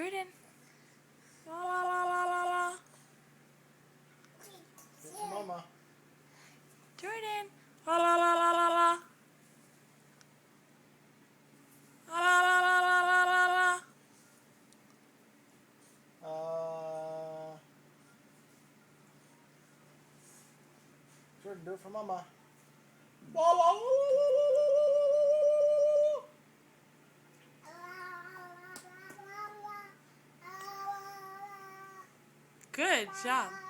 Jordan. La la la la la la. Do it for Mama. Jordan. La la la la la la. La la la la la la la la. Jordan, do it for Mama. La la la la la la. Good job.